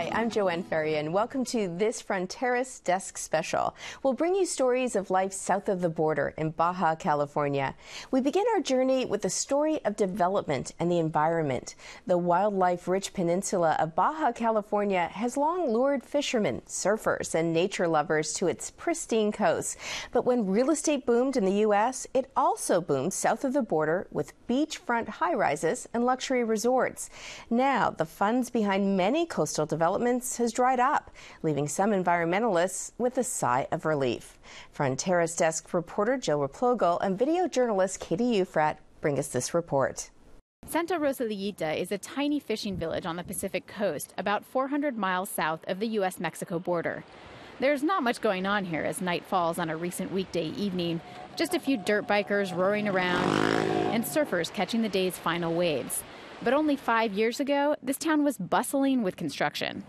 Hi, I'm Joanne Ferrier, and welcome to this Fronteras Desk special. We'll bring you stories of life south of the border in Baja California. We begin our journey with a story of development and the environment. The wildlife-rich peninsula of Baja California has long lured fishermen, surfers, and nature lovers to its pristine coast. But when real estate boomed in the U.S., it also boomed south of the border with beachfront high-rises and luxury resorts. Now, the funds behind many coastal developments has dried up, leaving some environmentalists with a sigh of relief. Fronteras Desk reporter Jill Replogle and video journalist Katie Ufrat bring us this report. Santa Rosalita is a tiny fishing village on the Pacific coast, about 400 miles south of the U.S.-Mexico border. There's not much going on here as night falls on a recent weekday evening. Just a few dirt bikers roaring around and surfers catching the day's final waves. But only 5 years ago, this town was bustling with construction.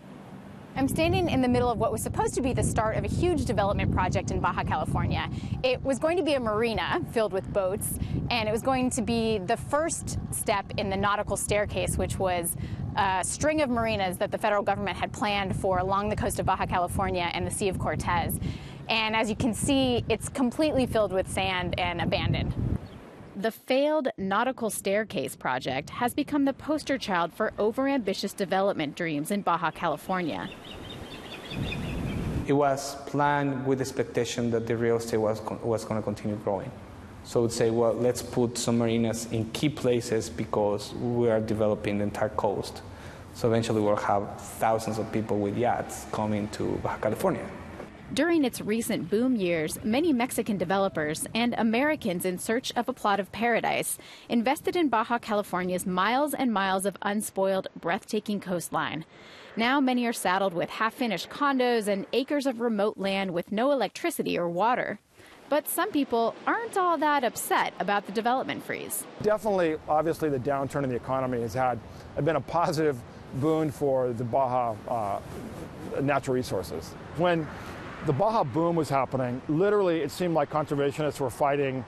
I'm standing in the middle of what was supposed to be the start of a huge development project in Baja California. It was going to be a marina filled with boats, and it was going to be the first step in the nautical staircase, which was a string of marinas that the federal government had planned for along the coast of Baja California and the Sea of Cortez. And as you can see, it's completely filled with sand and abandoned. The failed nautical staircase project has become the poster child for overambitious development dreams in Baja California. It was planned with the expectation that the real estate was going to continue growing. So I would say, well, let's put some marinas in key places because we are developing the entire coast. So eventually we'll have thousands of people with yachts coming to Baja California. During its recent boom years, many Mexican developers and Americans in search of a plot of paradise invested in Baja California's miles and miles of unspoiled, breathtaking coastline. Now many are saddled with half-finished condos and acres of remote land with no electricity or water. But some people aren't all that upset about the development freeze. Definitely, obviously, the downturn in the economy has been a positive boon for the Baja natural resources. When the Baja boom was happening, literally it seemed like conservationists were fighting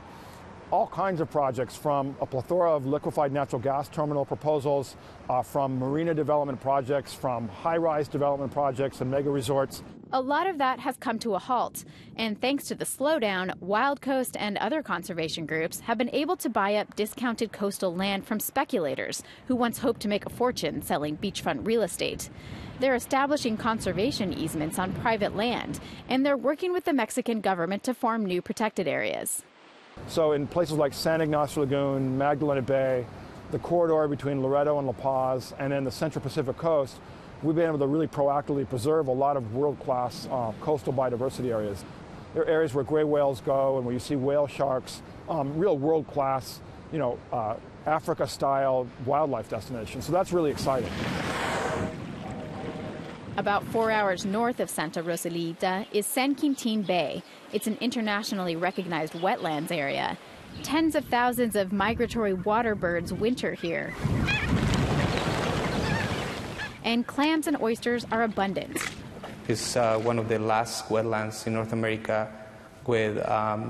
all kinds of projects, from a plethora of liquefied natural gas terminal proposals, from marina development projects, from high-rise development projects and mega resorts. A lot of that has come to a halt, and thanks to the slowdown, Wild Coast and other conservation groups have been able to buy up discounted coastal land from speculators who once hoped to make a fortune selling beachfront real estate. They're establishing conservation easements on private land, and they're working with the Mexican government to form new protected areas. So in places like San Ignacio Lagoon, Magdalena Bay, the corridor between Loreto and La Paz, and then the Central Pacific coast, we've been able to really proactively preserve a lot of world-class coastal biodiversity areas. There are areas where gray whales go and where you see whale sharks, real world-class, Africa-style wildlife destinations. So that's really exciting. About 4 hours north of Santa Rosalita is San Quintin Bay. It's an internationally recognized wetlands area. Tens of thousands of migratory water birds winter here. And clams and oysters are abundant. It's one of the last wetlands in North America with, I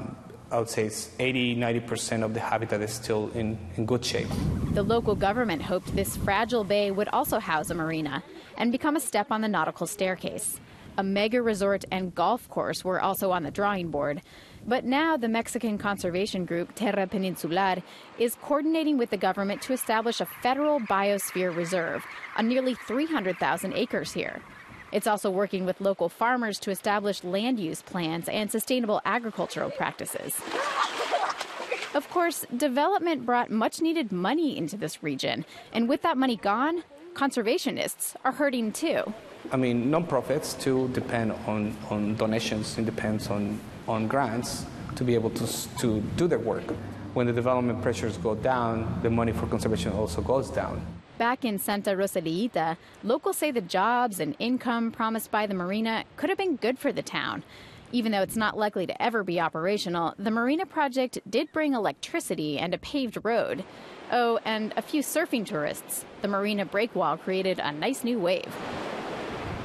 would say, 80–90% of the habitat is still in good shape. The local government hoped this fragile bay would also house a marina and become a step on the nautical staircase. A mega resort and golf course were also on the drawing board. But now the Mexican conservation group Terra Peninsular is coordinating with the government to establish a federal biosphere reserve on nearly 300,000 acres here. It's also working with local farmers to establish land use plans and sustainable agricultural practices. Of course, development brought much-needed money into this region, and with that money gone, conservationists are hurting too. I mean, nonprofits too depend on donations. It depends on grants to be able to do their work. When the development pressures go down, the money for conservation also goes down. Back in Santa Rosalita, locals say the jobs and income promised by the marina could have been good for the town. Even though it's not likely to ever be operational, the marina project did bring electricity and a paved road. Oh, and a few surfing tourists. The marina breakwall created a nice new wave.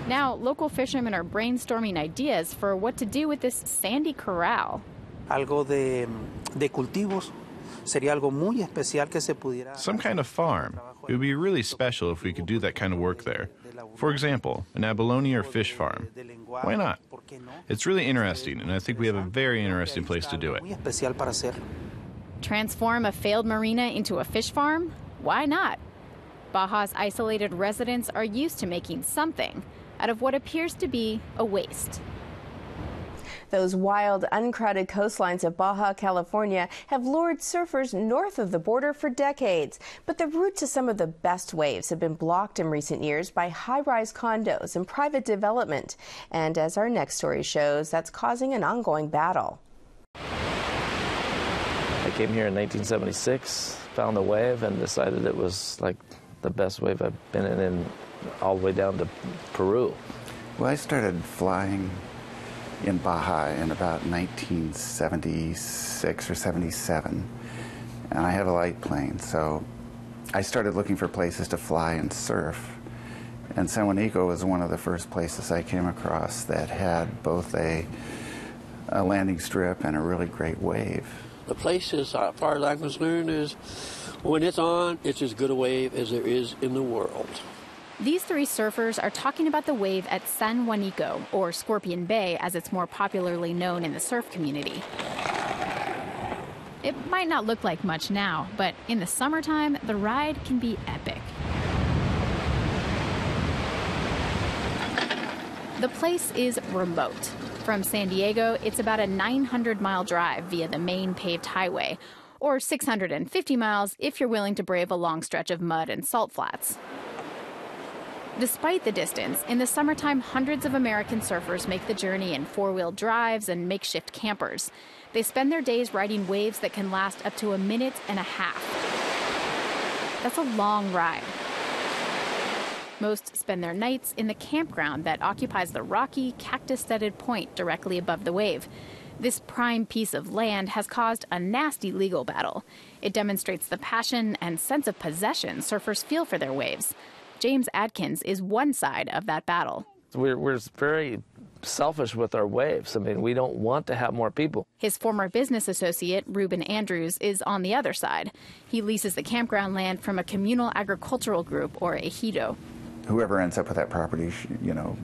Now, local fishermen are brainstorming ideas for what to do with this sandy corral. Algo de cultivos Sería algo muy especial que se pudiera. Some kind of farm. It would be really special if we could do that kind of work there. For example, an abalone or fish farm. Why not? It's really interesting, and I think we have a very interesting place to do it. Transform a failed marina into a fish farm? Why not? Baja's isolated residents are used to making something out of what appears to be a waste. Those wild, uncrowded coastlines of Baja California have lured surfers north of the border for decades. But the route to some of the best waves have been blocked in recent years by high-rise condos and private development. And as our next story shows, that's causing an ongoing battle. I came here in 1976, found a wave, and decided it was like the best wave I've been in all the way down to Peru. Well, I started flying in Baja in about 1976 or 77, and I have a light plane, so I started looking for places to fly and surf. And San Juanico was one of the first places I came across that had both a landing strip and a really great wave. The place, as far as I'm concerned, is when it's on, it's as good a wave as there is in the world. These three surfers are talking about the wave at San Juanico, or Scorpion Bay as it's more popularly known in the surf community. It might not look like much now, but in the summertime, the ride can be epic. The place is remote. From San Diego, it's about a 900-mile drive via the main paved highway, or 650 miles if you're willing to brave a long stretch of mud and salt flats. Despite the distance, in the summertime, hundreds of American surfers make the journey in four-wheel drives and makeshift campers. They spend their days riding waves that can last up to a minute and a half. That's a long ride. Most spend their nights in the campground that occupies the rocky, cactus-studded point directly above the wave. This prime piece of land has caused a nasty legal battle. It demonstrates the passion and sense of possession surfers feel for their waves. James Adkins is one side of that battle. We're very selfish with our waves. I mean, we don't want to have more people. His former business associate, Reuben Andrews, is on the other side. He leases the campground land from a communal agricultural group, or ejido. Whoever ends up with that property, you know,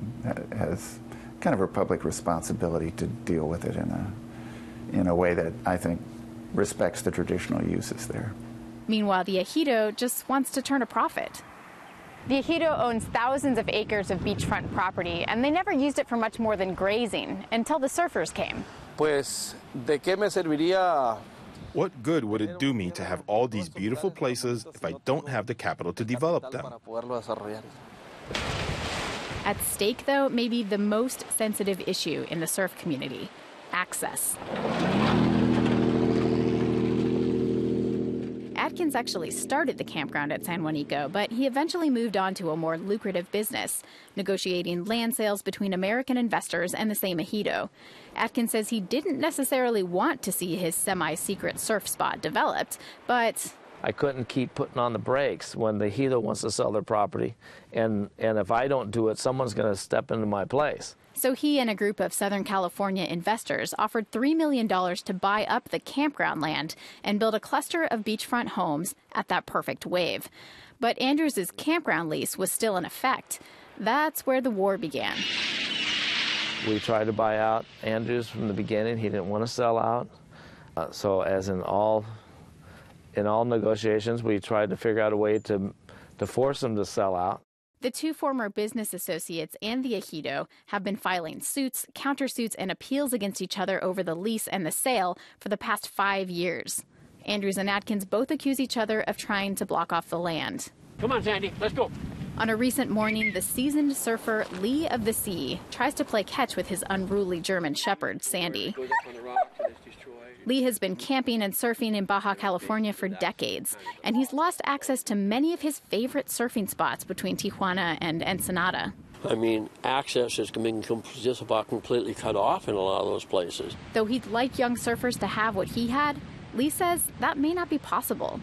has kind of a public responsibility to deal with it in a way that I think respects the traditional uses there. Meanwhile, the ejido just wants to turn a profit. The ejido owns thousands of acres of beachfront property, and they never used it for much more than grazing until the surfers came. Pues, ¿de qué me serviría? What good would it do me to have all these beautiful places if I don't have the capital to develop them? At stake, though, may be the most sensitive issue in the surf community: access. Adkins actually started the campground at San Juanico, but he eventually moved on to a more lucrative business, negotiating land sales between American investors and the same ejido. Adkins says he didn't necessarily want to see his semi-secret surf spot developed, but I couldn't keep putting on the brakes when the ejido wants to sell their property, and if I don't do it, someone's going to step into my place. So he and a group of Southern California investors offered $3 million to buy up the campground land and build a cluster of beachfront homes at that perfect wave. But Andrews' campground lease was still in effect. That's where the war began. We tried to buy out Andrews from the beginning. He didn't want to sell out. So as in all negotiations, we tried to figure out a way to force him to sell out. The two former business associates and the ejido have been filing suits, countersuits, and appeals against each other over the lease and the sale for the past 5 years. Andrews and Adkins both accuse each other of trying to block off the land. Come on, Sandy, let's go. On a recent morning, the seasoned surfer Lee of the Sea tries to play catch with his unruly German shepherd, Sandy. Lee has been camping and surfing in Baja California for decades, and he's lost access to many of his favorite surfing spots between Tijuana and Ensenada. I mean, access has been just about completely cut off in a lot of those places. Though he'd like young surfers to have what he had, Lee says that may not be possible.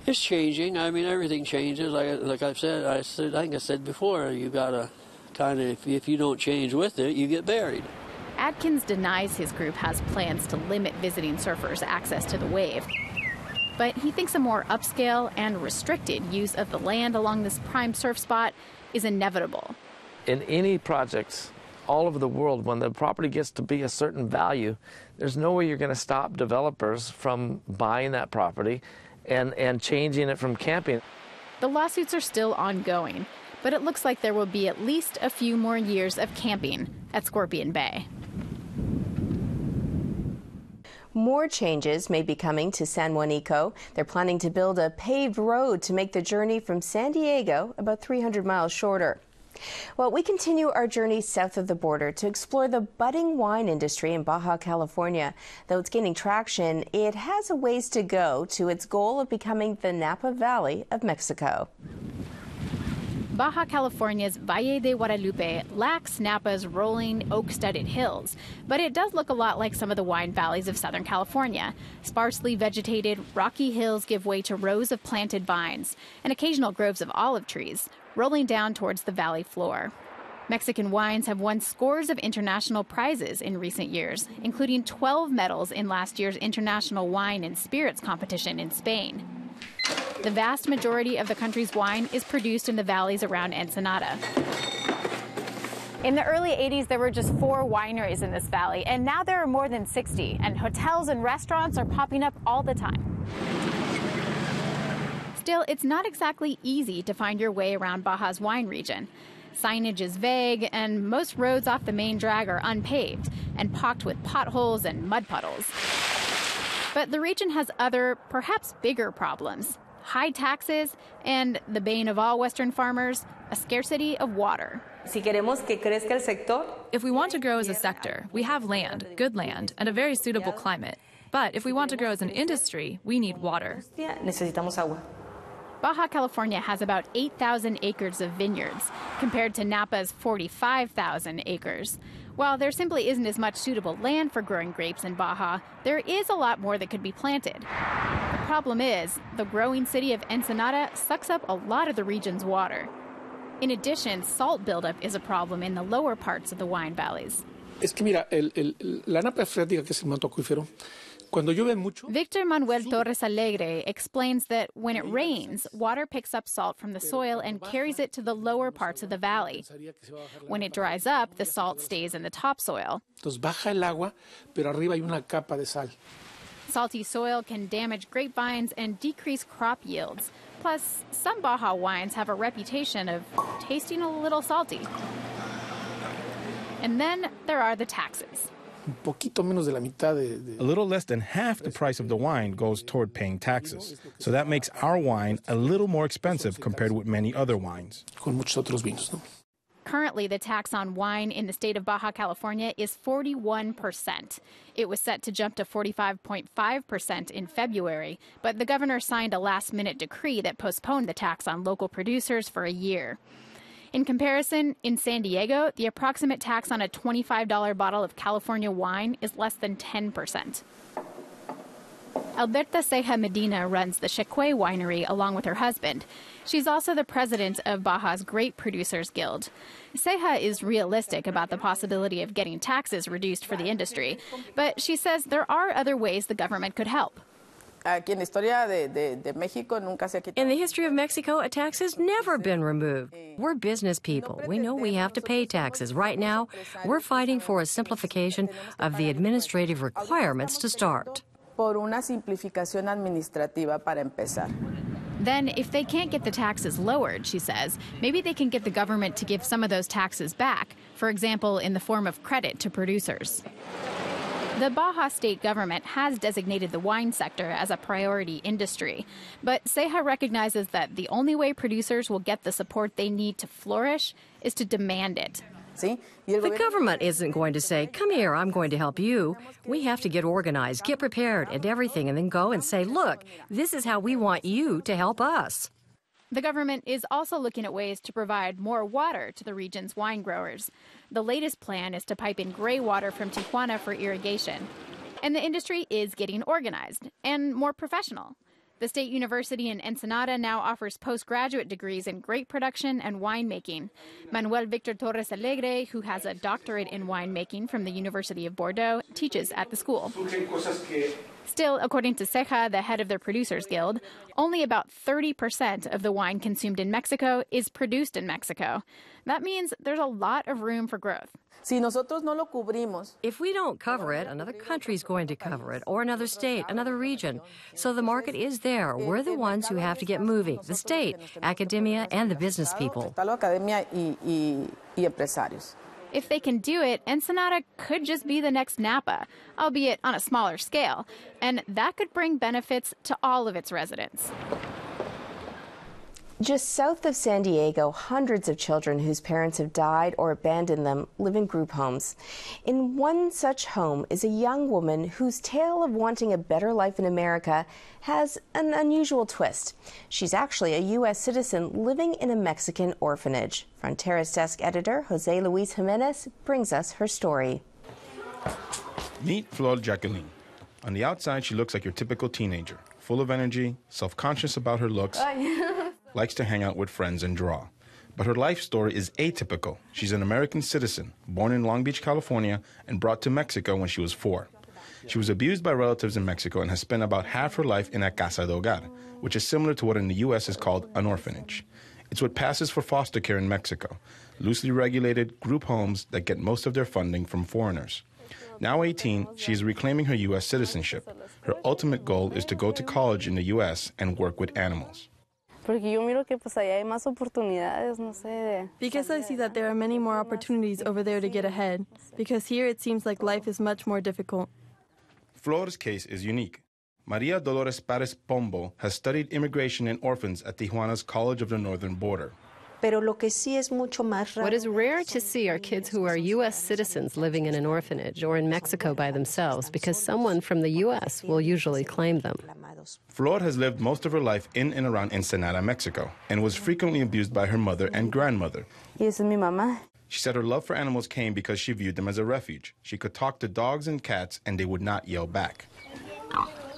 It's changing. I mean, everything changes. Like I think I said before, you gotta kind of, if you don't change with it, you get buried. Adkins denies his group has plans to limit visiting surfers' access to the wave. but he thinks a more upscale and restricted use of the land along this prime surf spot is inevitable. In any projects all over the world, when the property gets to be a certain value, there's no way you're going to stop developers from buying that property and changing it from camping. The lawsuits are still ongoing, but it looks like there will be at least a few more years of camping at Scorpion Bay. More changes may be coming to San Juanico. They're planning to build a paved road to make the journey from San Diego about 300 miles shorter. Well, we continue our journey south of the border to explore the budding wine industry in Baja California. Though it's gaining traction, it has a ways to go to its goal of becoming the Napa Valley of Mexico. Baja California's Valle de Guadalupe lacks Napa's rolling, oak-studded hills, but it does look a lot like some of the wine valleys of Southern California. Sparsely vegetated, rocky hills give way to rows of planted vines and occasional groves of olive trees, rolling down towards the valley floor. Mexican wines have won scores of international prizes in recent years, including 12 medals in last year's International Wine and Spirits competition in Spain. The vast majority of the country's wine is produced in the valleys around Ensenada. In the early 80s, there were just 4 wineries in this valley, and now there are more than 60, and hotels and restaurants are popping up all the time. Still, it's not exactly easy to find your way around Baja's wine region. Signage is vague, and most roads off the main drag are unpaved and pocked with potholes and mud puddles. But the region has other, perhaps bigger problems. High taxes and, the bane of all Western farmers, a scarcity of water. If we want to grow as a sector, we have land, good land, and a very suitable climate. But if we want to grow as an industry, we need water. Baja California has about 8,000 acres of vineyards, compared to Napa's 45,000 acres. While there simply isn't as much suitable land for growing grapes in Baja, there is a lot more that could be planted. The problem is, the growing city of Ensenada sucks up a lot of the region's water. In addition, salt buildup is a problem in the lower parts of the wine valleys. La napa freática, que es el manto acuífero, cuando llueve mucho. Victor Manuel Torres Alegre explains that when it rains, water picks up salt from the soil and carries it to the lower parts of the valley. When it dries up, the salt stays in the topsoil. Entonces baja el agua, pero arriba hay una capa de sal. Salty soil can damage grapevines and decrease crop yields. Plus, some Baja wines have a reputation of tasting a little salty. And then there are the taxes. A little less than half the price of the wine goes toward paying taxes. So that makes our wine a little more expensive compared with many other wines. Currently, the tax on wine in the state of Baja California is 41%. It was set to jump to 45.5% in February, but the governor signed a last-minute decree that postponed the tax on local producers for a year. In comparison, in San Diego, the approximate tax on a $25 bottle of California wine is less than 10%. Alberta Ceja Medina runs the Cheque winery along with her husband. She's also the president of Baja's Grape Producers Guild. Ceja is realistic about the possibility of getting taxes reduced for the industry, but she says there are other ways the government could help. In the history of Mexico, a tax has never been removed. We're business people. We know we have to pay taxes. Right now, we're fighting for a simplification of the administrative requirements to start. Then, if they can't get the taxes lowered, she says, maybe they can get the government to give some of those taxes back, for example, in the form of credit to producers. The Baja state government has designated the wine sector as a priority industry, but Ceja recognizes that the only way producers will get the support they need to flourish is to demand it. The government isn't going to say, come here, I'm going to help you. We have to get organized, get prepared and everything, and then go and say, look, this is how we want you to help us. The government is also looking at ways to provide more water to the region's wine growers. The latest plan is to pipe in gray water from Tijuana for irrigation. And the industry is getting organized and more professional. The State University in Ensenada now offers postgraduate degrees in grape production and winemaking. Manuel Victor Torres Alegre, who has a doctorate in winemaking from the University of Bordeaux, teaches at the school. Still, according to Ceja, the head of the Producers Guild, only about 30% of the wine consumed in Mexico is produced in Mexico. That means there's a lot of room for growth. If we don't cover it, another country's going to cover it, or another state, another region. So the market is there. We're the ones who have to get moving, the state, academia, and the business people. If they can do it, Ensenada could just be the next Napa, albeit on a smaller scale, and that could bring benefits to all of its residents. Just south of San Diego, hundreds of children whose parents have died or abandoned them live in group homes. In one such home is a young woman whose tale of wanting a better life in America has an unusual twist. She's actually a U.S. citizen living in a Mexican orphanage. Fronteras Desk editor Jose Luis Jimenez brings us her story. Meet Flor Jacqueline. On the outside, she looks like your typical teenager, full of energy, self-conscious about her looks, likes to hang out with friends and draw. But her life story is atypical. She's an American citizen, born in Long Beach, California, and brought to Mexico when she was 4. She was abused by relatives in Mexico and has spent about half her life in a casa de hogar, which is similar to what in the U.S. is called an orphanage. It's what passes for foster care in Mexico, loosely regulated group homes that get most of their funding from foreigners. Now 18, she is reclaiming her U.S. citizenship. Her ultimate goal is to go to college in the U.S. and work with animals. Because I see that there are many more opportunities over there to get ahead, because here it seems like life is much more difficult. Flor's case is unique. Maria Dolores Párez Pombo has studied immigration and orphans at Tijuana's College of the Northern Border. What is rare to see are kids who are U.S. citizens living in an orphanage or in Mexico by themselves, because someone from the U.S. will usually claim them. Flor has lived most of her life in and around Ensenada, Mexico, and was frequently abused by her mother and grandmother. She said her love for animals came because she viewed them as a refuge. She could talk to dogs and cats, and they would not yell back.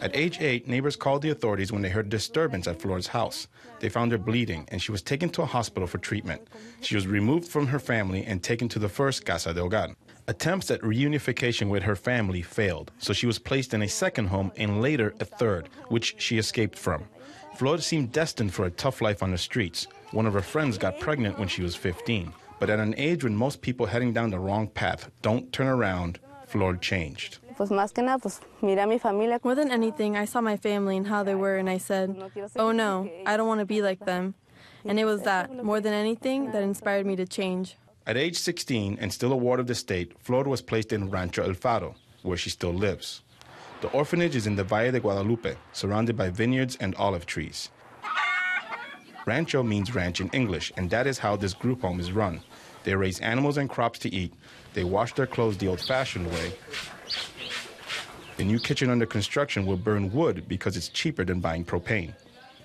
At age 8, neighbors called the authorities when they heard disturbance at Flor's house. They found her bleeding, and she was taken to a hospital for treatment. She was removed from her family and taken to the first Casa de Hogar. Attempts at reunification with her family failed, so she was placed in a second home and later a third, which she escaped from. Flor seemed destined for a tough life on the streets. One of her friends got pregnant when she was 15. But at an age when most people heading down the wrong path don't turn around, Flor changed. More than anything, I saw my family and how they were, and I said, oh no, I don't want to be like them. And it was that, more than anything, that inspired me to change. At age 16 and still a ward of the state, Flor was placed in Rancho El Faro, where she still lives. The orphanage is in the Valle de Guadalupe, surrounded by vineyards and olive trees. Rancho means ranch in English, and that is how this group home is run. They raise animals and crops to eat. They wash their clothes the old-fashioned way. The new kitchen under construction will burn wood because it's cheaper than buying propane.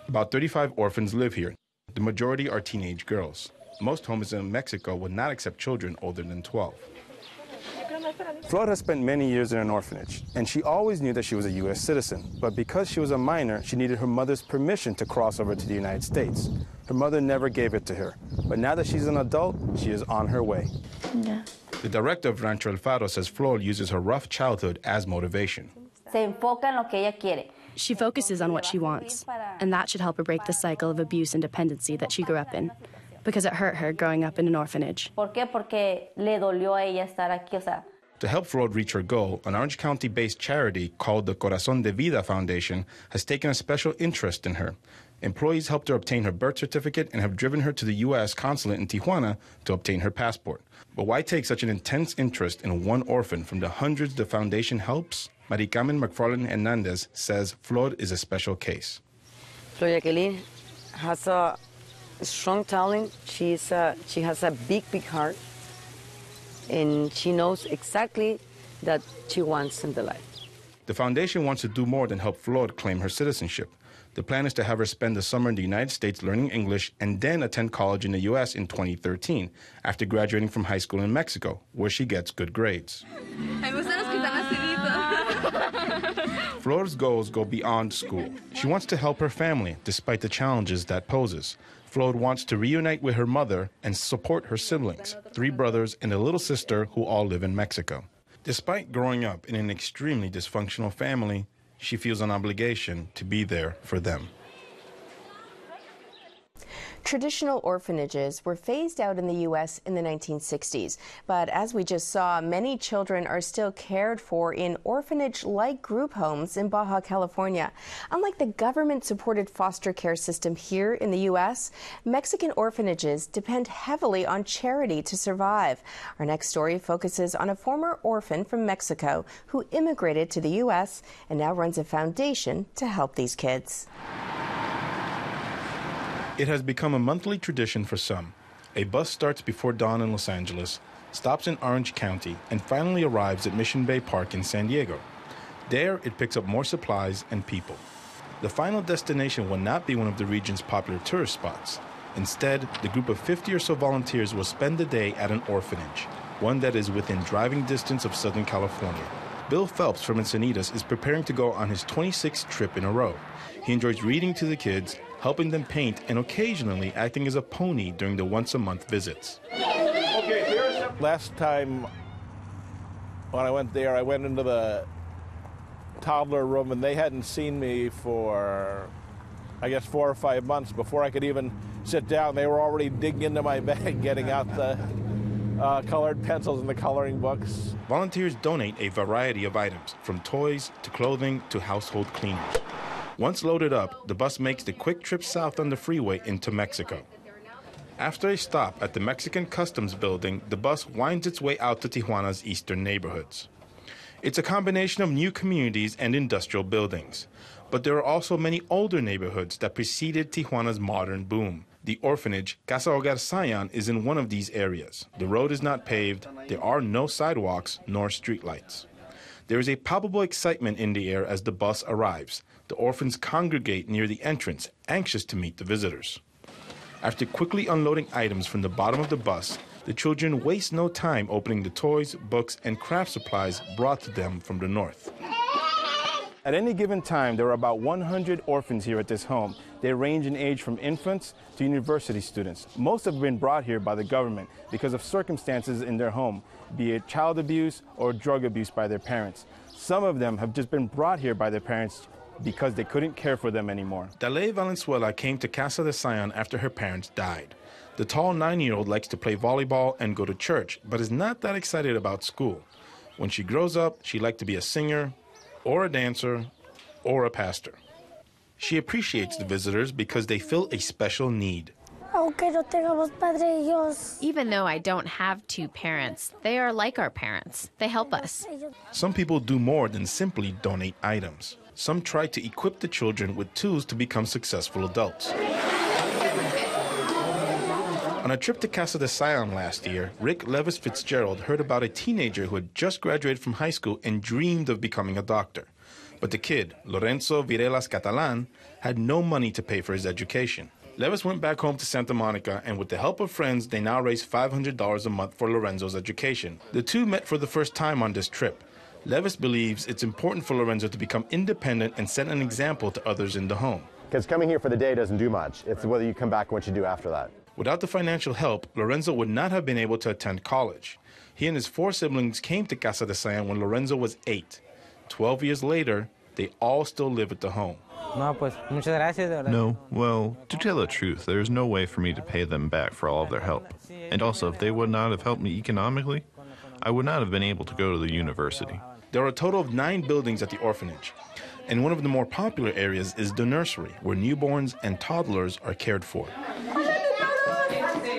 About 35 orphans live here. The majority are teenage girls. Most homes in Mexico would not accept children older than 12. Flor has spent many years in an orphanage, and she always knew that she was a U.S. citizen. But because she was a minor, she needed her mother's permission to cross over to the United States. Her mother never gave it to her. But now that she's an adult, she is on her way. Yeah. The director of Rancho El Faro says Flor uses her rough childhood as motivation. She focuses on what she wants, and that should help her break the cycle of abuse and dependency that she grew up in, because it hurt her growing up in an orphanage. To help Flor reach her goal, an Orange County-based charity called the Corazón de Vida Foundation has taken a special interest in her. Employees helped her obtain her birth certificate and have driven her to the U.S. consulate in Tijuana to obtain her passport. But why take such an intense interest in one orphan from the hundreds the foundation helps? Maricarmen McFarland Hernandez says Flor is a special case. Flor Jacqueline has a strong talent. She has a big heart. And she knows exactly that she wants in the life. The foundation wants to do more than help Flor claim her citizenship. The plan is to have her spend the summer in the United States learning English and then attend college in the U.S. in 2013, after graduating from high school in Mexico, where she gets good grades. Flor's goals go beyond school. She wants to help her family despite the challenges that poses. Flor wants to reunite with her mother and support her siblings, 3 brothers and a little sister who all live in Mexico. Despite growing up in an extremely dysfunctional family, she feels an obligation to be there for them. Traditional orphanages were phased out in the U.S. in the 1960s, but as we just saw, many children are still cared for in orphanage-like group homes in Baja California. Unlike the government-supported foster care system here in the U.S., Mexican orphanages depend heavily on charity to survive. Our next story focuses on a former orphan from Mexico who immigrated to the U.S. and now runs a foundation to help these kids. It has become a monthly tradition for some. A bus starts before dawn in Los Angeles, stops in Orange County, and finally arrives at Mission Bay Park in San Diego. There, it picks up more supplies and people. The final destination will not be one of the region's popular tourist spots. Instead, the group of 50 or so volunteers will spend the day at an orphanage, one that is within driving distance of Southern California. Bill Phelps from Encinitas is preparing to go on his 26th trip in a row. He enjoys reading to the kids, helping them paint, and occasionally acting as a pony during the once-a-month visits. Last time when I went there, I went into the toddler room, and they hadn't seen me for, I guess, 4 or 5 months. Before I could even sit down, they were already digging into my bag, getting out the colored pencils and the coloring books. Volunteers donate a variety of items, from toys to clothing to household cleaners. Once loaded up, the bus makes the quick trip south on the freeway into Mexico. After a stop at the Mexican Customs building, the bus winds its way out to Tijuana's eastern neighborhoods. It's a combination of new communities and industrial buildings. But there are also many older neighborhoods that preceded Tijuana's modern boom. The orphanage, Casa Hogar Zion, is in one of these areas. The road is not paved, there are no sidewalks nor streetlights. There is a palpable excitement in the air as the bus arrives. The orphans congregate near the entrance, anxious to meet the visitors. After quickly unloading items from the bottom of the bus, the children waste no time opening the toys, books, and craft supplies brought to them from the north. At any given time, there are about 100 orphans here at this home. They range in age from infants to university students. Most have been brought here by the government because of circumstances in their home, be it child abuse or drug abuse by their parents. Some of them have just been brought here by their parents because they couldn't care for them anymore. Dale Valenzuela came to Casa de Zion after her parents died. The tall 9-year-old likes to play volleyball and go to church, but is not that excited about school. When she grows up, she'd like to be a singer, or a dancer, or a pastor. She appreciates the visitors because they fill a special need. Even though I don't have 2 parents, they are like our parents. They help us. Some people do more than simply donate items. Some try to equip the children with tools to become successful adults. On a trip to Casa de Zion last year, Rick Levis Fitzgerald heard about a teenager who had just graduated from high school and dreamed of becoming a doctor. But the kid, Lorenzo Virelas Catalan, had no money to pay for his education. Levis went back home to Santa Monica, and with the help of friends, they now raise $500 a month for Lorenzo's education. The two met for the first time on this trip. Levis believes it's important for Lorenzo to become independent and set an example to others in the home. Because coming here for the day doesn't do much. It's whether you come back and what you do after that. Without the financial help, Lorenzo would not have been able to attend college. He and his 4 siblings came to Casa de Zion when Lorenzo was 8. 12 years later, they all still live at the home. No, well, to tell the truth, there is no way for me to pay them back for all of their help. And also, if they would not have helped me economically, I would not have been able to go to the university. There are a total of 9 buildings at the orphanage. And one of the more popular areas is the nursery, where newborns and toddlers are cared for.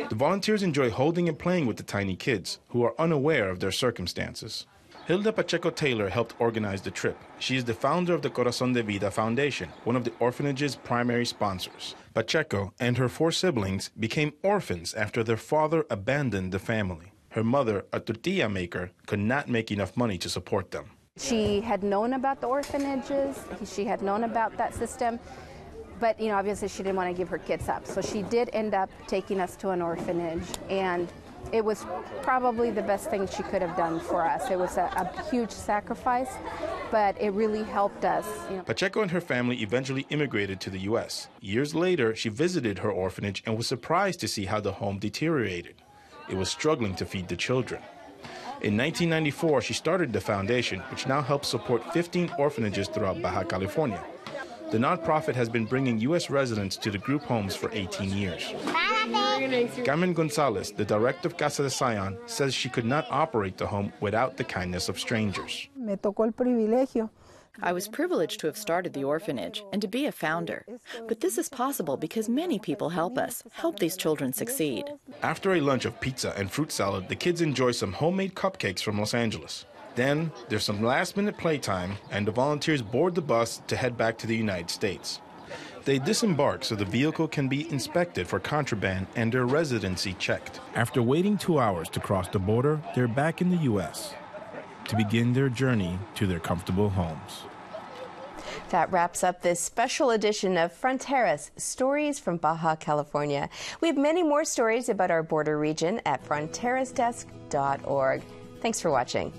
The volunteers enjoy holding and playing with the tiny kids, who are unaware of their circumstances. Hilda Pacheco Taylor helped organize the trip. She is the founder of the Corazón de Vida Foundation, one of the orphanage's primary sponsors. Pacheco and her 4 siblings became orphans after their father abandoned the family. Her mother, a tortilla maker, could not make enough money to support them. She had known about the orphanages. She had known about that system. But, obviously she didn't want to give her kids up. So she did end up taking us to an orphanage. And It was probably the best thing she could have done for us. It was a huge sacrifice, but it really helped us. Pacheco and her family eventually immigrated to the U.S. Years later, she visited her orphanage and was surprised to see how the home deteriorated. It was struggling to feed the children. In 1994, she started the foundation, which now helps support 15 orphanages throughout Baja California. The nonprofit has been bringing U.S. residents to the group homes for 18 years. Carmen Gonzalez, the director of Casa de Sion, says she could not operate the home without the kindness of strangers. I was privileged to have started the orphanage and to be a founder. But this is possible because many people help us, help these children succeed. After a lunch of pizza and fruit salad, the kids enjoy some homemade cupcakes from Los Angeles. Then there's some last-minute playtime, and the volunteers board the bus to head back to the United States. They disembark so the vehicle can be inspected for contraband and their residency checked. After waiting 2 hours to cross the border, they're back in the U.S. to begin their journey to their comfortable homes. That wraps up this special edition of Fronteras, Stories from Baja California. We have many more stories about our border region at fronterasdesk.org. Thanks for watching.